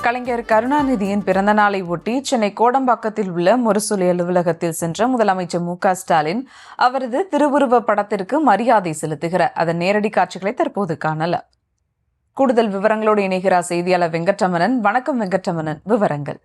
கலைஞர் கருணாநிதியின் பிறந்த நாளை ஒட்டி சென்னை கோடம்பாக்கத்தில் உள்ள முரசொலி அலுவலகத்தில் சென்ற முதலமைச்சர் மு.க.ஸ்டாலின் அவரது திருவுருவ படத்திற்கு மரியாதை செலுத்துகிறார். அதன் நேரடி காட்சிகளை தற்போது காணலாம். கூடுதல் விவரங்களோடு இணைகிறார் செய்தியாளர் வெங்கட்ரமணன். வணக்கம் வெங்கட்ரமணன், விவரங்கள்.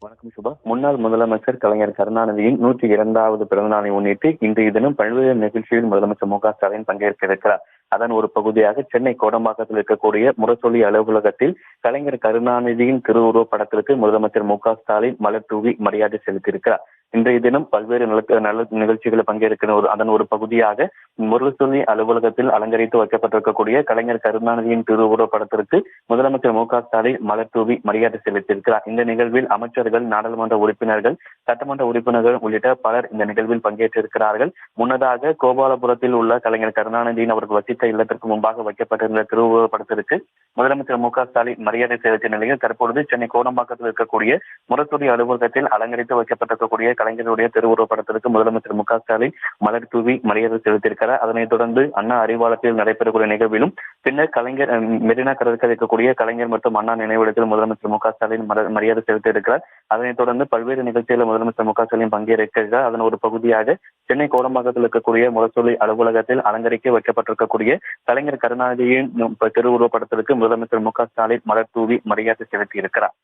வணக்கம் சுபா. முன்னாள் முதலமைச்சர் கலைஞர் கருணாநிதியின் 102வது பிறந்தநாளை முன்னிட்டு இன்றைய தினம் பல்வேறு நிகழ்ச்சியில் முதலமைச்சர் மு.க.ஸ்டாலின் பங்கேற்க இருக்கிறார். அதன் ஒரு பகுதியாக சென்னை கோடம்பாக்கத்தில் இருக்கக்கூடிய முரசொலி அலுவலகத்தில் கலைஞர் கருணாநிதியின் திருவுருவ படத்திற்கு முதலமைச்சர் மு.க.ஸ்டாலின் மலர் தூவி மரியாதை செலுத்தியிருக்கிறார். இன்றைய தினம் பல்வேறு நல நிகழ்ச்சிகளை பங்கேற்கிற அதன் ஒரு பகுதியாக முரசொலி அலுவலகத்தில் அலங்கரித்து வைக்கப்பட்டிருக்கக்கூடிய கலைஞர் கருணாநிதியின் திருவுருவ படத்திற்கு முதலமைச்சர் மு.க.ஸ்டாலின் மலர் தூவி மரியாதை செலுத்தியிருக்கிறார். இந்த நிகழ்வில் அமைச்சர்கள், நாடாளுமன்ற உறுப்பினர்கள், சட்டமன்ற உறுப்பினர்கள் உள்ளிட்ட பலர் இந்த நிகழ்வில் பங்கேற்றிருக்கிறார்கள். முன்னதாக கோபாலபுரத்தில் உள்ள கலைஞர் கருணாநிதியின் அவர்கள் வசித்த இல்லத்திற்கு முன்பாக வைக்கப்பட்டிருந்த திருவுருவ படத்திற்கு முதலமைச்சர் மு.க.ஸ்டாலின் மரியாதை செலுத்திய நிலையில் தற்பொழுது சென்னை கோடம்பாக்கத்தில் இருக்கக்கூடிய முரசொலி அலுவலகத்தில் அலங்கரித்து வைக்கப்பட்டிருக்கக்கூடிய கலைஞருடைய திருவுருவ படத்திற்கு முதலமைச்சர் மு.க.ஸ்டாலின் மலர் தூவி மரியாதை செலுத்தியிருக்கிறார். அதனைத் தொடர்ந்து அண்ணா அறிவாலயத்தில் நடைபெறக்கூடிய நிகழ்விலும் பின்னர் கலைஞர் மெரினா கடற்கரை இருக்கக்கூடிய கலைஞர் மற்றும் அண்ணா நினைவிடத்தில் முதலமைச்சர் மு.க.ஸ்டாலின் மரியாதை செலுத்தியிருக்கிறார். அதனைத் தொடர்ந்து பல்வேறு நிகழ்ச்சிகளில் முதலமைச்சர் மு.க.ஸ்டாலின் பங்கேற்கிறார். அதன் ஒரு பகுதியாக சென்னை கோடம்பாக்கத்தில் இருக்கக்கூடிய முரசொலி அலுவலகத்தில் அலங்கரிக்க வைக்கப்பட்டிருக்கக்கூடிய கலைஞர் கருணாநிதியின் திருவுருவ படத்திற்கு முதலமைச்சர் மு.க.ஸ்டாலின் மலர் தூவி மரியாதை செலுத்தியிருக்கிறார்.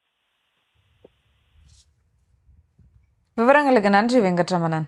விவரங்களுக்கு நன்றி வெங்கட்ரமணன்.